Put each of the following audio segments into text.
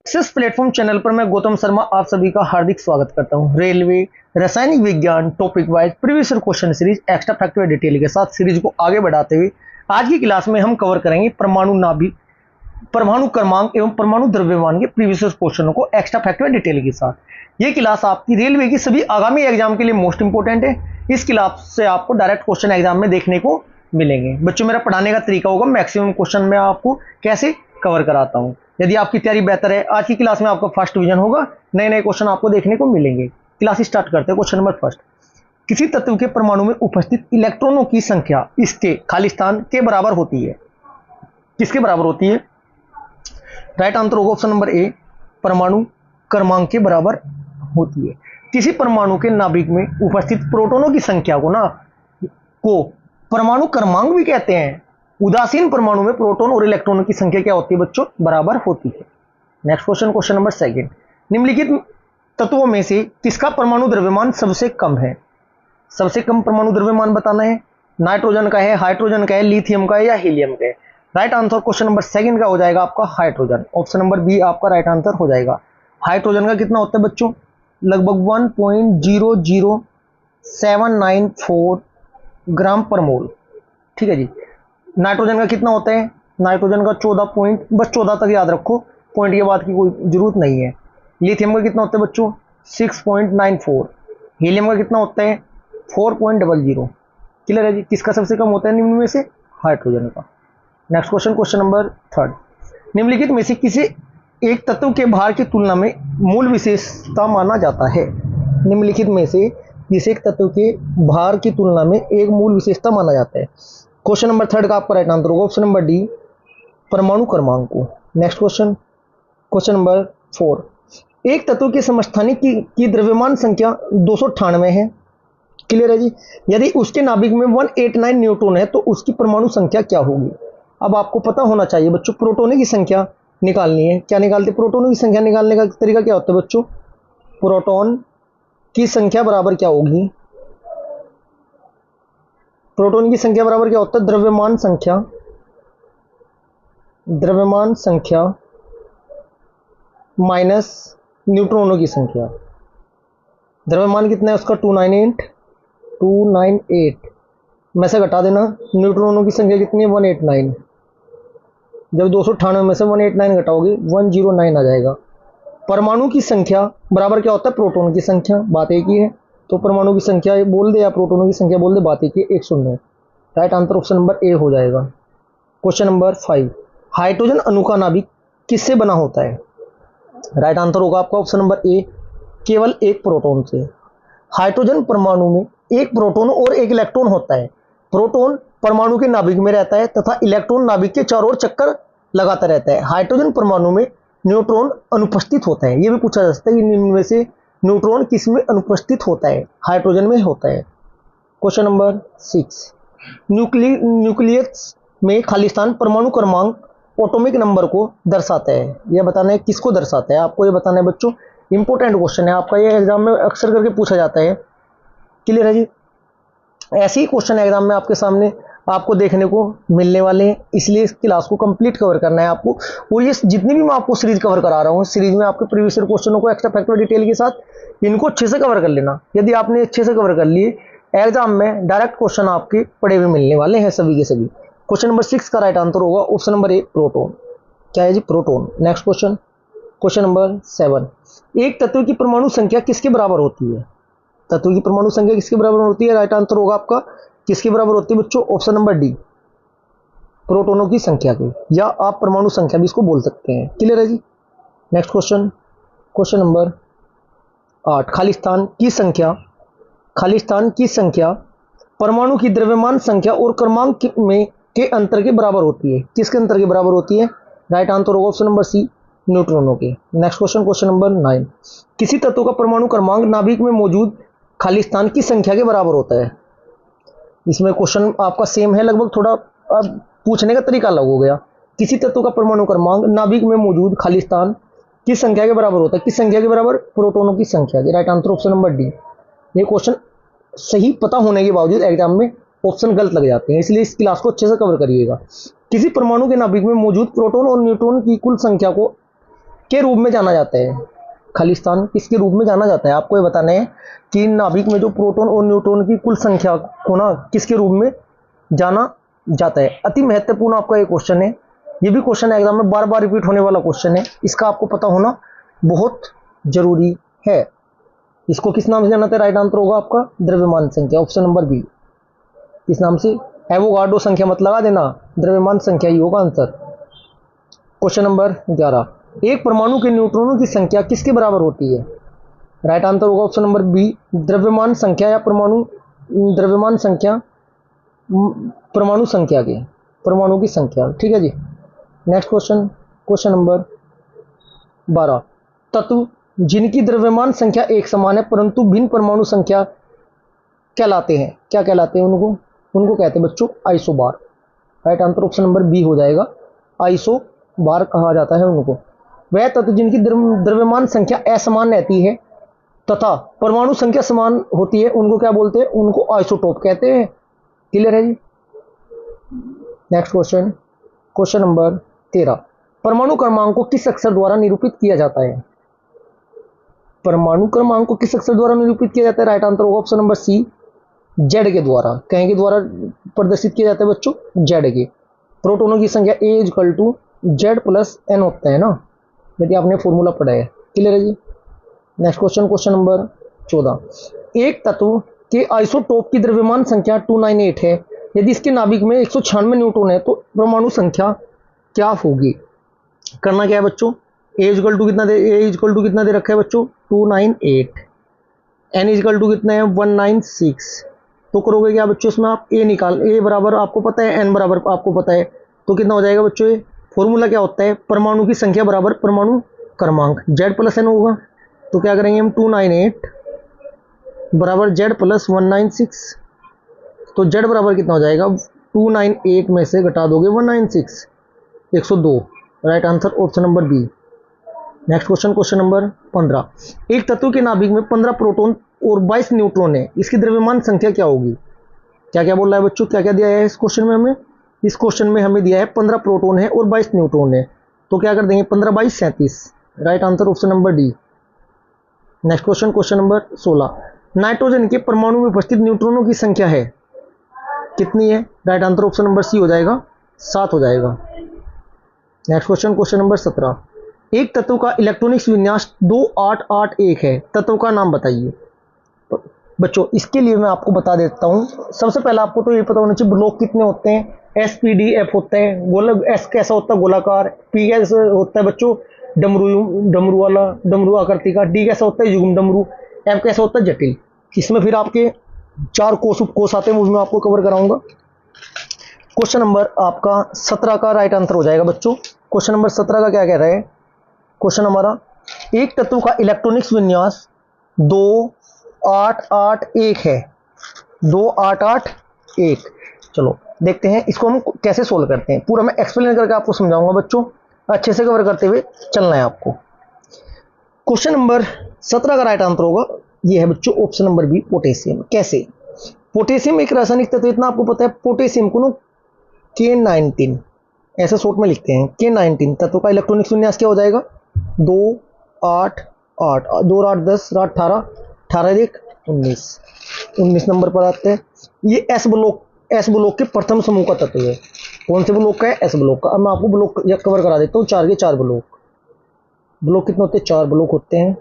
Access platform channel पर मैं गौतम शर्मा आप सभी का हार्दिक स्वागत करता हूं। रेलवे, रासायनिक विज्ञान, topic wise previous question series extra fact detail के साथ सीरीज को आगे बढ़ाते हुए आज की क्लास में हम कवर करेंगे परमाणु नाभिक, परमाणु क्रमांक एवं परमाणु द्रव्यमान के प्रीवियस क्वेश्चनों को एक्स्ट्रा फैक्ट डिटेल के साथ। ये क्लास आपकी रेलवे की सभी आगामी एग्जाम के लिए मोस्ट इंपोर्टेंट है। इस क्लास से आपको डायरेक्ट क्वेश्चन एग्जाम में देखने को मिलेंगे। बच्चों, मेरा पढ़ाने का तरीका होगा मैक्सिमम क्वेश्चन में आपको कैसे कवर कराता हूं। यदि आपकी तैयारी बेहतर है, आज की क्लास में आपका फर्स्ट डिवीजन होगा, नए नए क्वेश्चन आपको देखने को मिलेंगे। क्लास स्टार्ट करते हैं। क्वेश्चन नंबर फर्स्ट, किसी तत्व के परमाणु में उपस्थित इलेक्ट्रॉनों की संख्या इसके खाली स्थान के बराबर होती है। किसके बराबर होती है? राइट आंसर होगा ऑप्शन नंबर ए, परमाणु क्रमांक के बराबर होती है। किसी परमाणु के नाभिक में उपस्थित प्रोटॉनों की संख्या को परमाणु क्रमांक भी कहते हैं। उदासीन परमाणु में प्रोटॉन और इलेक्ट्रॉनों की संख्या क्या होती है बच्चों? बराबर होती है। Next question, question number second, निम्नलिखित तत्वों में से किसका परमाणु द्रव्यमान सबसे कम है? सबसे कम परमाणु द्रव्यमान बताना है। नाइट्रोजन का है, हाइड्रोजन का है, लिथियम का है या हीलियम का है? Right answer question number second का हो जाएगा आपका हाइड्रोजन। ऑप्शन नंबर बी आपका राइट आंसर हो जाएगा। हाइड्रोजन का कितना होता है बच्चों? लगभग 1.00794 ग्राम पर मोल। ठीक है जी। नाइट्रोजन का कितना होता है? नाइट्रोजन का 14 पॉइंट, बस 14 तक याद रखो, पॉइंट के बाद की कोई जरूरत नहीं है। लिथियम का कितना होता है बच्चों? 6.94। हीलियम का कितना होता है? 4.00। क्लियर है जी। किसका सबसे कम होता है निम्न में से? हाइड्रोजन का। Next question, question number third, निम्नलिखित में से किसी एक तत्व के भार की तुलना में मूल विशेषता माना जाता है? निम्नलिखित में से किसी एक तत्व के भार की तुलना में एक मूल विशेषता माना जाता है। क्वेश्चन नंबर थर्ड का आपका राइट आंसर होगा ऑप्शन नंबर डी, परमाणु क्रमांक को। नेक्स्ट क्वेश्चन, क्वेश्चन नंबर 4, एक तत्व के समस्थानिक की द्रव्यमान संख्या 298 है। क्लियर है जी। यदि उसके नाभिक में 189 न्यूट्रॉन है तो उसकी परमाणु संख्या क्या होगी? अब आपको पता होना चाहिए बच्चों, प्रोटॉनों की संख्या निकालनी है। क्या निकालते? प्रोटॉनों की संख्या निकालने का तरीका क्या होता है बच्चों? प्रोटॉन की संख्या बराबर क्या होगी? प्रोटॉन की संख्या बराबर क्या होता है? द्रव्यमान संख्या माइनस न्यूट्रॉनों की संख्या। द्रव्यमान कितना है उसका? 298 में से घटा देना। न्यूट्रॉनों की संख्या कितनी है? 189। जब 298 में से 189 घटाओगे 109 आ जाएगा। परमाणु की संख्या बराबर क्या होता है? प्रोटॉन की संख्या। बात एक ही है, तो परमाणु की संख्या बोल दे या प्रोटॉनों की संख्या बोल दे, बात एक ही, 109। Right answer option number A हो जाएगा। क्वेश्चन नंबर 5, हाइड्रोजन अणु का नाभिक किससे बना होता है? राइट आंसर होगा आपका ऑप्शन नंबर ए, केवल एक प्रोटॉन से। हाइड्रोजन परमाणु में एक प्रोटॉन और एक इलेक्ट्रॉन होता है। प्रोटॉन परमाणु के नाभिक में रहता है तथा इलेक्ट्रॉन नाभिक के चारों ओर चक्कर लगाता रहता है। हाइड्रोजन परमाणु में न्यूट्रॉन अनुपस्थित होता है। यह भी पूछा जा सकता है कि निम्न में से न्यूट्रॉन किस में अनुपस्थित होता है? हाइड्रोजन में होता है। क्वेश्चन नंबर 6, न्यूक्लियस में खाली स्थान परमाणु क्रमांक एटॉमिक नंबर को दर्शाता है। यह बताना है किसको दर्शाता है, आपको यह बताना है बच्चों। इंपॉर्टेंट क्वेश्चन है आपका, यह एग्जाम में अक्सर करके पूछा जाता है। क्लियर है जी। ऐसे ही क्वेश्चन एग्जाम में आपके सामने आपको देखने को मिलने वाले हैं, इसलिए इस क्लास को कंप्लीट कवर करना है आपको। और ये जितनी भी मैं आपको सीरीज कवर करा रहा हूँ, सीरीज में आपके प्रीवियस क्वेश्चनों को एक्स्ट्रा फैक्ट डिटेल के साथ इनको अच्छे से कवर कर लेना। यदि आपने अच्छे से कवर कर लिए, एग्जाम में डायरेक्ट क्वेश्चन आपके पड़े हुए मिलने वाले हैं सभी के सभी। क्वेश्चन नंबर 6 का राइट आंसर होगा ऑप्शन नंबर ए, प्रोटॉन। क्या है जी? Proton. Next question, question number 7, एक तत्व की परमाणु संख्या किसके बराबर होती है? तत्व की परमाणु संख्या किसके बराबर होती है? राइट आंसर होगा आपका किसके बराबर होती है बच्चों? ऑप्शन नंबर डी, प्रोटॉनों की संख्या के, या आप परमाणु संख्या भी इसको बोल सकते हैं। क्लियर है जी। नेक्स्ट क्वेश्चन, क्वेश्चन नंबर 8, खाली स्थान की संख्या परमाणु की द्रव्यमान संख्या और क्रमांक में के अंतर के बराबर होती है। किसके अंतर के बराबर होती है? राइट आंसर होगा ऑप्शन नंबर सी, न्यूट्रॉनों के। नेक्स्ट क्वेश्चन, क्वेश्चन नंबर 9, किसी तत्व का परमाणु क्रमांक नाभिक में मौजूद खाली स्थान की संख्या के बराबर होता है। इसमें क्वेश्चन आपका सेम है लगभग, थोड़ा अब पूछने का तरीका अलग हो गया। किसी तत्व का परमाणु क्रमांक नाभिक में मौजूद खाली स्थान की संख्या के बराबर होता है। किस संख्या के बराबर? प्रोटॉनों की संख्या के। Right answer option number D. ये क्वेश्चन सही पता होने के बावजूद एग्जाम में ऑप्शन गलत लग जाते हैं, इसलिए इस क्लास को अच्छे से कवर करिएगा। किसी परमाणु के नाभिक में मौजूद प्रोटॉन और न्यूट्रॉन की कुल संख्या को के रूप में जाना जाता है? खालिस्तान किसके रूप में जाना जाता है? आपको ये बताना है कि नाभिक में जो प्रोटॉन और न्यूट्रॉन की कुल संख्या को ना किसके रूप में जाना जाता है? अति महत्वपूर्ण आपका ये क्वेश्चन है। ये भी क्वेश्चन एग्जाम में बार बार रिपीट होने वाला क्वेश्चन है, इसका आपको पता होना बहुत जरूरी है। इसको किस नाम से जाना था? राइट आंसर होगा आपका द्रव्यमान संख्या, ऑप्शन नंबर बी। किस नाम से? एवोगाड्रो संख्या मत लगा देना, द्रव्यमान संख्या ही होगा आंसर। क्वेश्चन नंबर 11, एक परमाणु के न्यूट्रॉनों की संख्या किसके बराबर होती है? राइट आंसर होगा ऑप्शन नंबर बी, द्रव्यमान संख्या या परमाणु द्रव्यमान संख्या परमाणु संख्या के, परमाणु की संख्या। ठीक है जी। नेक्स्ट क्वेश्चन, क्वेश्चन नंबर 12, तत्व जिनकी द्रव्यमान संख्या एक समान है परंतु भिन्न परमाणु संख्या कहलाते हैं, क्या कहलाते हैं उनको? उनको कहते हैं बच्चों isobar. Right answer option number B हो जाएगा, आइसोबार कहा जाता है उनको। वह तत्व जिनकी द्रव्यमान संख्या असमान रहती है तथा परमाणु संख्या समान होती है उनको क्या बोलते हैं? उनको आइसोटोप कहते हैं। क्लियर है जी। नेक्स्ट क्वेश्चन, क्वेश्चन नंबर 13, परमाणु क्रमांक को किस अक्षर द्वारा निरूपित किया जाता है? परमाणु क्रमांक को किस अक्षर द्वारा निरूपित किया जाता है? राइट आंसर होगा ऑप्शन नंबर सी, जेड के द्वारा। कहीं के द्वारा प्रदर्शित किया जाता है बच्चों? जेड के। प्रोटॉनों की संख्या A equal to Z plus N होता है ना, यदि आपने फॉर्मूला पढ़ा है। क्लियर है जी। नेक्स्ट क्वेश्चन, क्वेश्चन नंबर 14, एक तत्व के आइसोटोप की द्रव्यमान संख्या 298 है, यदि इसके नाभिक में 196 न्यूट्रॉन है तो परमाणु संख्या क्या होगी? करना क्या है बच्चों? ए इक्वल टू कितना दे रखा है बच्चों? 298, एन इक्वल टू कितना है? 196। तो करोगे क्या बच्चों इसमें? आप ए निकाल, ए बराबर आपको पता है, एन बराबर आपको पता है, तो कितना हो जाएगा बच्चों? ये फॉर्मूला क्या होता है? परमाणु की संख्या बराबर परमाणु क्रमांक, जेड प्लस एन होगा। तो क्या करेंगे हम? 298 बराबर जेड प्लस 196। तो जेड बराबर कितना हो जाएगा? 298 में से घटा दोगे 196, 102। Right answer option number B. Next question, question number 15, एक तत्व के नाभिक में 15 प्रोटॉन और 22 न्यूट्रॉन है, इसकी द्रव्यमान संख्या क्या होगी? क्या क्या बोल रहा है बच्चों? क्या क्या दिया है इस क्वेश्चन में हमें? इस क्वेश्चन में हमें दिया है 15 प्रोटॉन है और 22 न्यूट्रॉन है, तो क्या कर देंगे? 15 22 37। Right answer option number D. Next question, question number 16, nitrogen के परमाणु में उपस्थित न्यूट्रॉनों की संख्या है कितनी है? Right answer option number C हो जाएगा, 7 हो जाएगा। नेक्स्ट क्वेश्चन, क्वेश्चन नंबर 17, एक तत्व का इलेक्ट्रॉनिक्स विन्यास 2881 है, तत्व का नाम बताइए। बच्चों इसके लिए मैं आपको बता देता हूं। सबसे पहले आपको तो ये पता होना चाहिए ब्लॉक कितने होते हैं। एस पी डी एफ होता है, गोलक एस कैसा होता है? गोलाकार। पी कैसा होता है बच्चों? डमरू वाला, डमरू आकृति का। डी कैसा होता है? युग्म डमरू। एफ कैसा होता है? जटिल। इसमें फिर आपके 4 कोष उपकोष आते हैं, उसमें आपको कवर कराऊंगा। क्वेश्चन नंबर आपका 17 का राइट आंसर हो जाएगा बच्चों। क्वेश्चन नंबर 17 का क्या कह रहा है क्वेश्चन हमारा? एक तत्व का इलेक्ट्रॉनिक्स विन्यास 2881 है, 2881। चलो देखते हैं इसको हम कैसे सोल्व करते हैं। पूरा मैं एक्सप्लेन करके आपको समझाऊंगा बच्चों, अच्छे से कवर करते हुए चलना है आपको। क्वेश्चन नंबर 17 का राइट आंसर होगा ये है बच्चों ऑप्शन नंबर बी, पोटेशियम। कैसे? पोटेशियम एक रासायनिक तत्व, इतना आपको पता है। पोटेशियम को K19 ऐसे शॉर्ट में लिखते हैं। K19 तत्व का इलेक्ट्रॉनिक्स विन्यास क्या हो जाएगा? 2 8 8 2 8 10 18 18 1 19 नंबर पर आते हैं। ये एस ब्लॉक के प्रथम समूह का तत्व है। कौन से ब्लॉक का है? एस ब्लॉक का। अब मैं आपको ब्लॉक कवर करा देता हूँ। 4 के 4 ब्लॉक कितने होते हैं? 4 ब्लॉक होते हैं।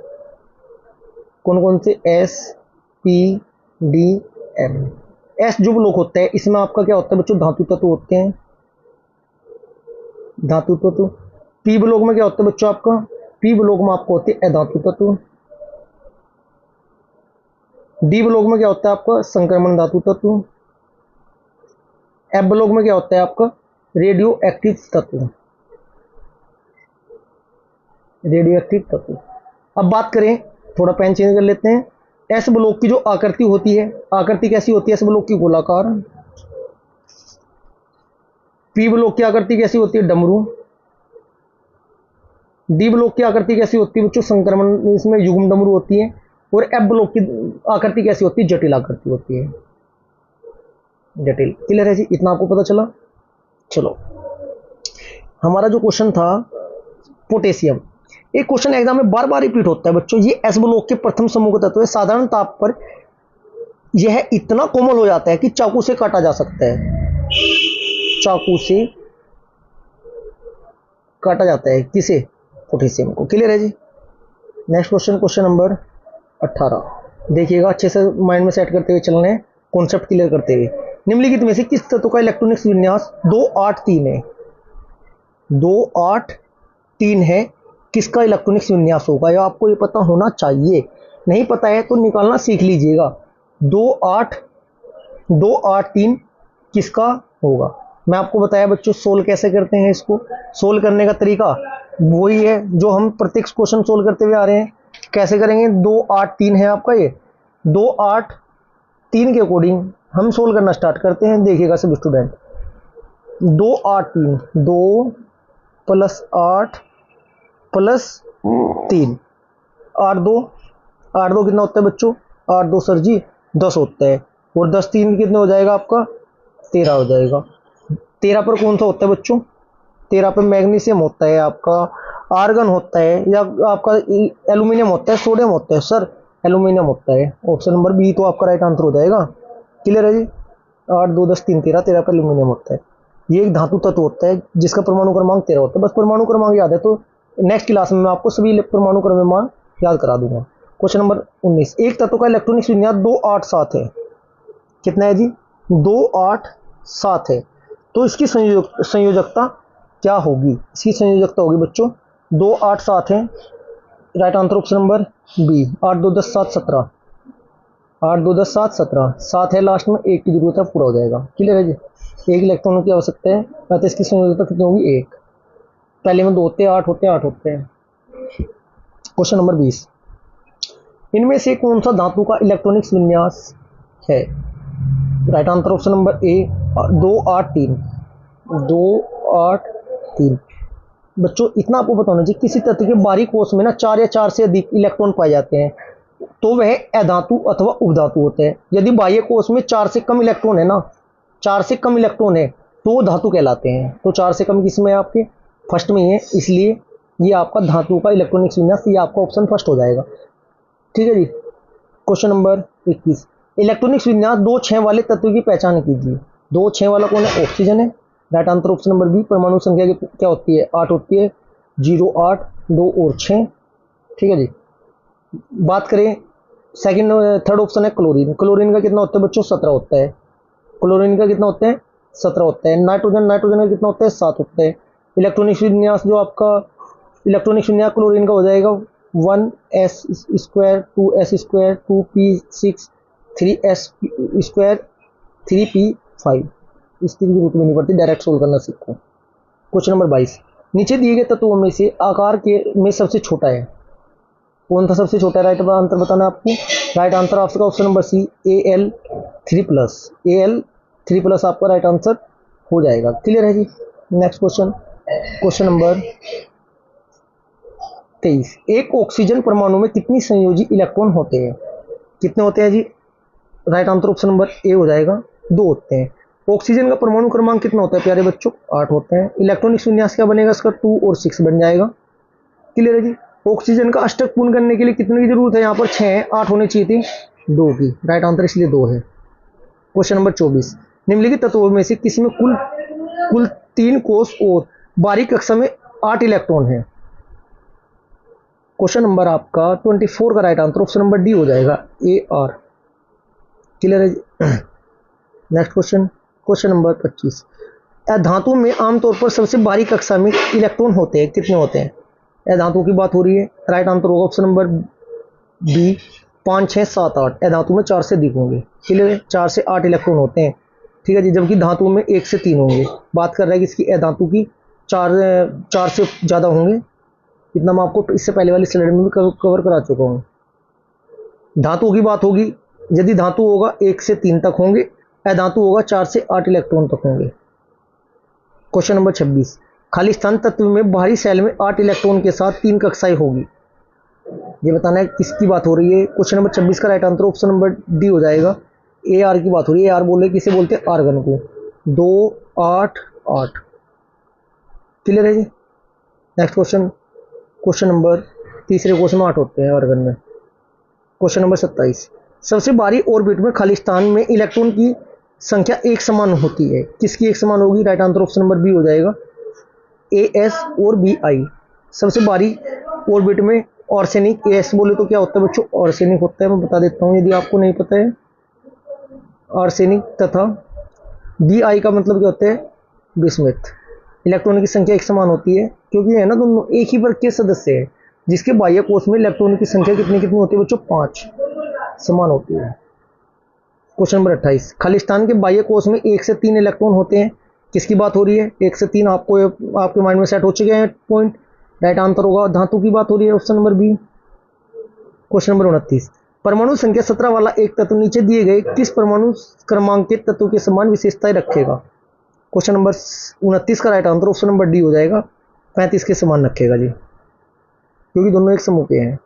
कौन कौन से? S P D M. S जो ब्लॉक होता है इसमें आपका क्या होता है बच्चों? धातु तत्व होते हैं, धातु तत्व। पी ब्लॉक में क्या होता है बच्चों आपका? पी ब्लॉक में आपको होते हैं अधातु तत्व। डी ब्लॉक में क्या होता है आपका? संक्रमण धातु तत्व। एफ ब्लॉक में क्या होता है आपका? रेडियो एक्टिव तत्व, रेडियो एक्टिव तत्व। अब बात करें, थोड़ा पेन चेंज कर लेते हैं। एस ब्लॉक की जो आकृति होती है, आकृति कैसी होती है एस ब्लॉक की? गोलाकार। पी ब्लॉक की आकृति कैसी होती है? डमरू। डी ब्लॉक की आकृति कैसी होती है बच्चों? संक्रमण, इसमें युग्म डमरू होती है। और एफ ब्लॉक की आकृति कैसी होती है? जटिल आकृति होती है, जटिल। क्लियर है जी? इतना आपको पता चला। चलो हमारा जो क्वेश्चन था पोटेशियम, एक क्वेश्चन एग्जाम में बार बार रिपीट होता है बच्चों, ये एस ब्लॉक के प्रथम समूह का तत्व है। साधारण ताप पर यह इतना कोमल हो जाता है कि चाकू से काटा जा सकता है। चाकू से काटा जाता है किसे? पोटेशियम को। क्लियर है जी। नेक्स्ट क्वेश्चन, क्वेश्चन नंबर 18 देखिएगा, अच्छे से माइंड में सेट करते हुए चलने, कॉन्सेप्ट क्लियर करते हुए। निम्नलिखित में से किस तत्व का इलेक्ट्रॉनिक्स विन्यास 283 है? 283 है, किसका इलेक्ट्रॉनिक्स विन्यास होगा? या आपको ये पता होना चाहिए, नहीं पता है तो निकालना सीख लीजिएगा। 283 किसका होगा? मैं आपको बताया बच्चों सोल्व कैसे करते हैं। इसको सोल्व करने का तरीका वही है जो हम प्रत्येक क्वेश्चन सोल्व करते हुए आ रहे हैं। कैसे करेंगे? 283 है आपका, ये 283 के अकॉर्डिंग हम सोल्व करना स्टार्ट करते हैं। देखिएगा सब स्टूडेंट, 283 2 + 8 + 3 8 2 कितना होता है बच्चों? 8 2 सर जी 10 होता है, और 10 3 कितने हो जाएगा आपका? 13 हो जाएगा। 13 पर कौन सा होता है बच्चों? 13 पर मैग्नीशियम होता है, आपका आर्गन होता है, या आपका एल्यूमिनियम होता है, सोडियम होता है? सर एल्यूमिनियम होता है। ऑप्शन नंबर बी तो आपका राइट आंसर हो जाएगा। क्लियर है जी। 8 2 10 3 13, 13 पर एल्यूमिनियम होता है। ये एक धातु तत्व होता है जिसका परमाणु क्रमांक 13 होता है। बस परमाणु क्रमांक याद है तो नेक्स्ट क्लास में मैं आपको सभी परमाणु क्रमांक याद करा दूंगा। क्वेश्चन नंबर 19, एक तत्व का इलेक्ट्रॉनिक्स विन्यास 287 है। कितना है जी? 287 है। तो इसकी संयोजकता क्या होगी? इसकी संयोजकता होगी बच्चों 287 है। Right answer option number B. 8 2 10 7 17, 8 2 10 7 17, 7 है लास्ट में, 1 की जरूरत है, पूरा हो जाएगा। क्लियर है जी। एक इलेक्ट्रॉनों की आवश्यकता है, तो इसकी संयोजकता कितनी होगी? 1। पहले में 2 होते हैं, 8 होते हैं, 8 होते हैं। क्वेश्चन नंबर 20, इनमें से कौन सा धातु का इलेक्ट्रॉनिक्स विन्यास है? राइट आंसर ऑप्शन नंबर ए 283। 283 बच्चों इतना आपको बताना चाहिए, किसी तत्व के बाहरी कोश में ना 4 या 4 से अधिक इलेक्ट्रॉन पाए जाते हैं तो वह अधातु अथवा उपधातु होते हैं। यदि बाह्य कोश में 4 से कम इलेक्ट्रॉन है ना, 4 से कम इलेक्ट्रॉन है तो वो धातु कहलाते हैं। तो 4 से कम किस में है? आपके फर्स्ट में ही है, इसलिए ये आपका धातु का इलेक्ट्रॉनिक्स विन्यास, ये आपका ऑप्शन फर्स्ट हो जाएगा। ठीक है जी। क्वेश्चन नंबर 21, इलेक्ट्रॉनिक्स विन्यास 2 6 वाले तत्व की पहचान कीजिए। 2 6 वाला कौन है? ऑक्सीजन है। Right answer option number B. परमाणु संख्या क्या होती है? 8 होती है। 0 8 2 और 6। ठीक है जी। बात करें सेकंड, थर्ड ऑप्शन है क्लोरीन। क्लोरीन का कितना होता है बच्चों? 17 होता है। क्लोरीन का कितना होता है? 17 होता है। नाइट्रोजन का कितना होता है? 7 होता है। इलेक्ट्रॉनिक्स विन्यास जो आपका इलेक्ट्रॉनिक्स विन्यास क्लोरीन का हो जाएगा 1s² 2s² 2p6 3s² 3p5। इसकी जरूरत भी नहीं पड़ती, डायरेक्ट सोल्व करना सीखो। क्वेश्चन नंबर 22, नीचे दिए गए तत्वों में से आकार के में सबसे छोटा है कौन सा? सबसे छोटा है राइट आंसर बताना आपको। राइट आंसर आपका option number C Al3+। Al3+ आपका राइट आंसर हो जाएगा। क्लियर है जी। नेक्स्ट क्वेश्चन, क्वेश्चन नंबर 23, एक ऑक्सीजन परमाणु में कितनी संयोजी इलेक्ट्रॉन होते हैं? कितने होते हैं जी? Right answer option number A हो जाएगा, 2 होते हैं। ऑक्सीजन का परमाणु क्रमांक कितना होता है प्यारे बच्चों? 8 होते हैं। इलेक्ट्रॉनिक्स विन्यास क्या बनेगा इसका? 2 और 6 बन जाएगा। क्लियर है जी। ऑक्सीजन का अष्टक पूर्ण करने के लिए कितने की जरूरत है? यहाँ पर 6 है, 8 होनी चाहिए थी 2 की। राइट आंसर इसलिए 2 है। क्वेश्चन नंबर 24, निम्नलिखित तत्वों में से किसमें कुल 3 कोष और बारीक कक्षा में 8 इलेक्ट्रॉन है? क्वेश्चन नंबर आपका 24 का right answer option number D हो जाएगा, AR। क्लियर है जी। नेक्स्ट क्वेश्चन, क्वेश्चन नंबर 25, धातु में आमतौर पर सबसे बारीक कक्षा में इलेक्ट्रॉन होते हैं, कितने होते हैं? धातु की बात हो रही है। राइट आंसर होगा ऑप्शन नंबर बी 5 6 7 8। धातु में 4 से अधिक होंगे। क्लियर है, 4 से 8 इलेक्ट्रॉन होते हैं। ठीक है जी। जबकि धातु में 1 से 3 होंगे। बात कर रहा है कि इसकी धातु की 4 से ज़्यादा होंगे। इतना मैं आपको इससे पहले वाली स्लाइड में भी कवर करा चुका हूँ। धातु की बात होगी, यदि धातु होगा 1 से 3 तक होंगे, अधातु होगा 4 से 8 इलेक्ट्रॉन तक होंगे। क्वेश्चन नंबर 26, खाली स्थान तत्व में बाहरी सेल में 8 इलेक्ट्रॉन के साथ 3 कक्षाएं होगी। ये बताना है किसकी बात हो रही है। क्वेश्चन नंबर 26 का right answer option number D हो जाएगा, AR की बात हो रही है। AR बोले किसे बोलते हैं? आर्गन को। 2 8 8। क्लियर है जी। नेक्स्ट क्वेश्चन, क्वेश्चन नंबर तीसरे क्वेश्चन में 8 होते हैं आर्गन में। क्वेश्चन नंबर 27, सबसे बाहरी ऑर्बिट में खाली स्थान में इलेक्ट्रॉन की संख्या एक समान होती है, किसकी एक समान होगी? Right answer option number B हो जाएगा, AS और BI। सबसे बाहरी ऑर्बिट में आर्सेनिक, AS बोले तो क्या होता है बच्चों? आर्सेनिक होता है, मैं बता देता हूँ यदि आपको नहीं पता है। आर्सेनिक तथा BI का मतलब क्या होता है? बिस्मथ। इलेक्ट्रॉन की संख्या एक समान होती है क्योंकि है ना दोनों एक ही वर्ग के सदस्य है, जिसके बाह्य कोश में इलेक्ट्रॉन की संख्या कितनी कितनी होती है बच्चों? 5 समान होती है। क्वेश्चन नंबर 28, खालिस्तान के बाह्य कोश में 1 से 3 इलेक्ट्रॉन होते हैं, किसकी बात हो रही है? 1 से 3 आपको आपके माइंड में सेट हो चुके हैं पॉइंट। राइट आंसर होगा धातु की बात हो रही है, option number B. Question number 29, परमाणु संख्या 17 वाला एक तत्व नीचे दिए गए किस परमाणु क्रमांकित तत्व के समान विशेषताएं रखेगा? क्वेश्चन नंबर 29 का right answer option number D हो जाएगा, 35 के समान रखेगा जी, क्योंकि दोनों एक समूह के हैं।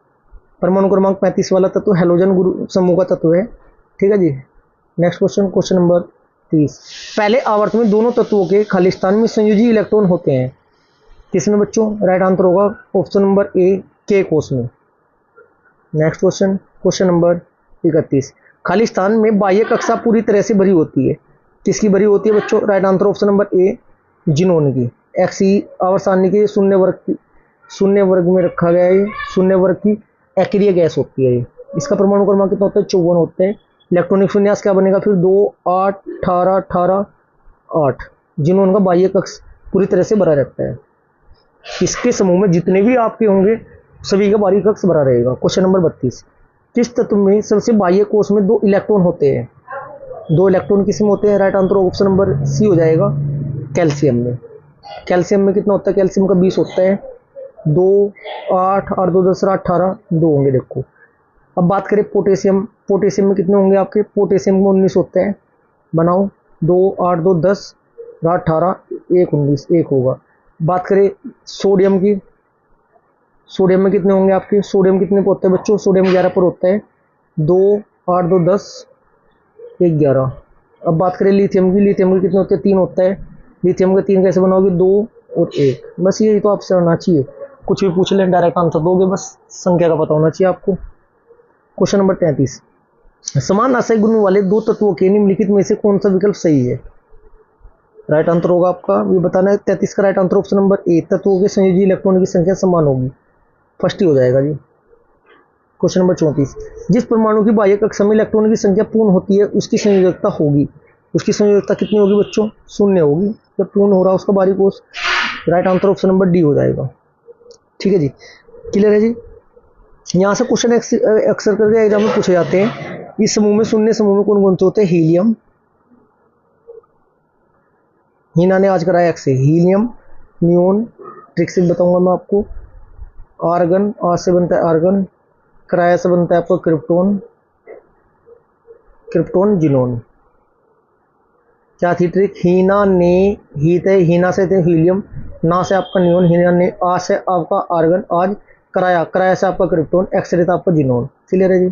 परमाणु क्रमांक 35 वाला तत्व हैलोजन ग्रुप समूह का तत्व है। ठीक है जी। नेक्स्ट क्वेश्चन, क्वेश्चन नंबर 30, पहले आवर्त में दोनों तत्वों के खालिस्तान में संयोजी इलेक्ट्रॉन होते हैं, किसमें बच्चों? राइट आंसर होगा ऑप्शन नंबर ए, के कोष में। Next question, question number 31, Khalistan में बाह्य कक्षा पूरी तरह से भरी होती है, किसकी भरी होती है बच्चों? राइट आंसर ऑप्शन नंबर ए, जिनोन की। XE आवर्त सारणी के शून्य वर्ग में रखा गया है, शून्य वर्ग की एक्रिय गैस होती है ये। इसका परमाणु क्रमांक कितना होता है? 54 होते हैं। इलेक्ट्रॉनिक विन्यास क्या बनेगा फिर? 2 8 18 18 8। जिनोन का बाह्य कक्ष पूरी तरह से भरा रहता है। इसके समूह में जितने भी आपके होंगे सभी का बाहरी कक्ष भरा रहेगा। क्वेश्चन नंबर 32, किस तत्व में सबसे बाह्य कोष में 2 इलेक्ट्रॉन होते हैं? 2 इलेक्ट्रॉन किसमें होते हैं? Right answer option number C हो जाएगा, कैल्शियम में। कैल्शियम में कितना होता है? कैल्शियम का 20 होता है। 2 8 8 2 10 18 2 होंगे देखो। अब बात करें पोटेशियम, पोटेशियम में कितने होंगे आपके? पोटेशियम में 19 होते हैं। बनाओ, 2 8 2 10 18 1 19 1 होगा। बात करें सोडियम की, सोडियम में कितने होंगे आपके? सोडियम कितने पर होता है बच्चों? सोडियम 11 पर होता है। 2 8 2 10 1 11। अब बात करें लिथियम की, लिथियम के कितने होते हैं? 3 होता है। लिथियम के 3 कैसे बनाओगे? 2 और 1। बस यही तो आपसे आना चाहिए, कुछ भी पूछ लें डायरेक्ट आंसर दोगे, बस संख्या का पता होना चाहिए आपको। क्वेश्चन नंबर 33, समान आशय गुण वाले 2 तत्वों के निम्नलिखित में से कौन सा विकल्प सही है? राइट आंसर होगा आपका, ये बताना है। 33 का राइट आंसर ऑप्शन नंबर ए, तत्वों के संयोजी इलेक्ट्रॉन की संख्या समान होगी, फर्स्ट ही हो जाएगा जी। क्वेश्चन नंबर 34, जिस परमाणु की बाह्य कक्षा में इलेक्ट्रॉन की संख्या पूर्ण होती है उसकी संयोजकता होगी, उसकी संयोजकता कितनी होगी बच्चों? 0 होगी। जब पूर्ण हो रहा है उसका बाहरी कोष, right answer option number D हो जाएगा। ठीक है जी, क्लियर है जी। यहाँ से क्वेश्चन अक्सर करके एग्जाम में पूछे जाते हैं। इस समूह में, शून्य समूह में कौन कौन से होते हैं? हीलियम, हीना ने आज कराया एक्स से, हीलियम, नियोन, ट्रिक से बताऊंगा मैं आपको, आर्गन, आज से बनता है आर्गन, क्राया से बनता है आपका क्रिप्टोन, क्रिप्टोन, जिनोन। क्या थी ट्रिक? हीना ने, हीना से थे हीलियम, ना से आपका नियोन, हीना ने, आ से आपका आर्गन, आज क्राया से आपका क्रिप्टोन, एक्स रे था आपका जिनोन। क्लियर है जी।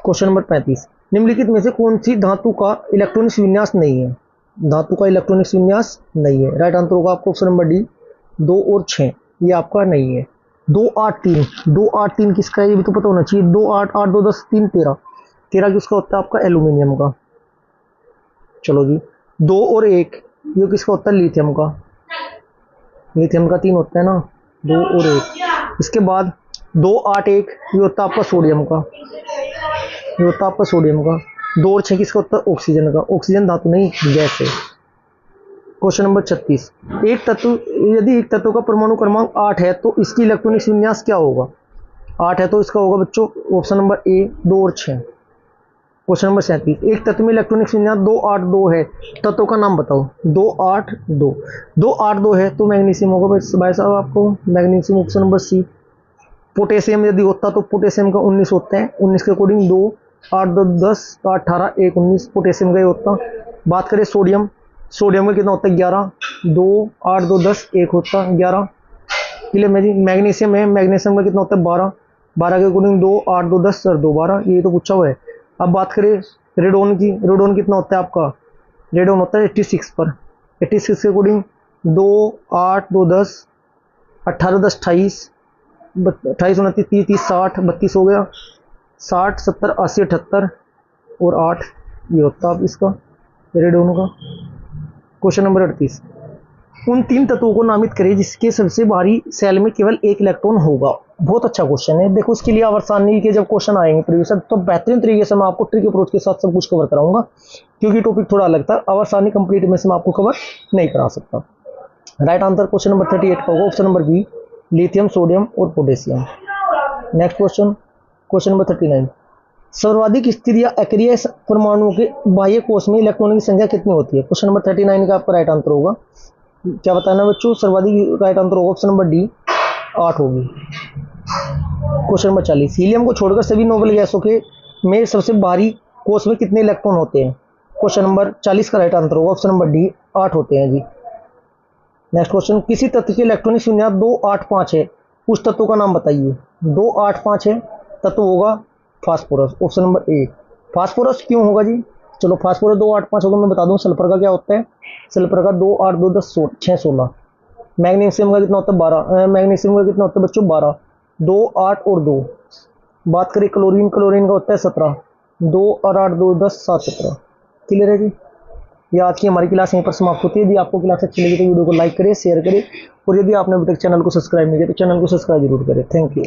क्वेश्चन नंबर 35, निम्नलिखित में से कौन सी धातु का इलेक्ट्रॉनिक विन्यास नहीं है? धातु का इलेक्ट्रॉनिक विन्यास नहीं है, राइट आंसर होगा आपको ऑप्शन नंबर डी, 2 और 6, ये आपका नहीं है। 2 8 3, 2 8 3 किसका है? ये भी तो पता होना चाहिए। 2 8 8 2 10 3 13, 13 किसका होता है? आपका एल्यूमिनियम का। चलो जी, 2 और 1 ये किसका होता है? लिथियम का। लिथियम का 3 होता है ना, 2 और 1। इसके बाद 2 8 1 ये होता है आपका सोडियम का, ये होता है आपका सोडियम का। 2 और 6 किसका होता है? ऑक्सीजन का। ऑक्सीजन धातु नहीं, गैस है। क्वेश्चन नंबर 36, यदि एक तत्व का परमाणु क्रमांक 8 है तो इसकी इलेक्ट्रॉनिक विन्यास क्या होगा? 8 है तो इसका होगा बच्चों ऑप्शन नंबर ए, 2 और 6। क्वेश्चन नंबर 37, एक तत्व में इलेक्ट्रॉनिक विन्यास 2 8 2 है, तत्व का नाम बताओ। 2 8 2, 2 8 2 है तो मैग्नीशियम होगा भाई साहब आपको, magnesium, option number C. Potassium यदि होता तो पोटेशियम का 19 होता है, 19 के अकॉर्डिंग 2 8 2 10 18 1 19 पोटेशियम का ही होता। बात करें सोडियम, सोडियम का कितना होता है? 11, 2 8 2 10 1 होता 11। क्लियर है जी। मैग्नीशियम है, मैग्नीशियम का कितना होता है? 12, 12 के अकॉर्डिंग 2 8 2 10 और 2 12, ये तो पूछा हुआ है। अब बात करें रेडोन की, रेडोन कितना होता है आपका? रेडोन होता है 86 पर, 86 के अकॉर्डिंग 2 8 2 10 18 10 28 28 29 30 30 60 32 हो गया, 60 70 80 78 और 8 ये होता है अब इसका रेडोन का। क्वेश्चन नंबर 38, उन 3 तत्वों को नामित करें जिसके सबसे बाहरी सेल में केवल 1 इलेक्ट्रॉन होगा। बहुत अच्छा क्वेश्चन है। देखो इसके लिए आवर्त सारणी के जब क्वेश्चन आएंगे प्रीवियस तो बेहतरीन तरीके से मैं आपको ट्रिक अप्रोच के साथ सब कुछ कवर कराऊंगा, क्योंकि टॉपिक थोड़ा अलग था। आवर्त सारणी कंप्लीट में से मैं आपको कवर नहीं करा सकता। राइट आंसर क्वेश्चन नंबर 38 का होगा option number B, lithium sodium और potassium. Next question, question number 39, सर्वाधिक स्थिर या अक्रिय परमाणुओं के बाह्य कोश में इलेक्ट्रॉनों की संख्या कितनी होती है। क्वेश्चन नंबर 39 का आपका राइट आंसर होगा, क्या बताना बच्चों, सर्वाधिक राइट आंसर होगा ऑप्शन नंबर डी 8 होगी। क्वेश्चन नंबर 40, हीलियम को छोड़कर सभी नोबल गैसों के में सबसे बाहरी कोश में कितने इलेक्ट्रॉन होते हैं। क्वेश्चन नंबर 40 का राइट आंसर होगा ऑप्शन नंबर डी 8 होते हैं जी। नेक्स्ट क्वेश्चन, किसी तत्व की इलेक्ट्रॉनिक संख्या 285 है, उस तत्व का नाम बताइए। 285 है तत्व होगा फास्फोरस, ऑप्शन नंबर ए। फास्फोरस क्यों होगा जी, चलो फास्फोरस 285 होगा, मैं बता दूं सल्फर का क्या होता है। सल्फर का 2 8 2 10 6 16। मैग्नीशियम का कितना होता है 12, मैग्नीशियम का कितना होता है बच्चों 12, 2 8 और 2। बात करें क्लोरीन, क्लोरीन का होता है 17, 2 और 8 2 10 7 17। क्लियर है जी। ये आज की हमारी क्लास यहीं पर समाप्त होती है। यदि आपको क्लास अच्छी लगी तो वीडियो को लाइक करें, शेयर करें, और यदि आपने अभी तक चैनल को सब्सक्राइब नहीं किया तो चैनल को सब्सक्राइब जरूर करें। Thank you.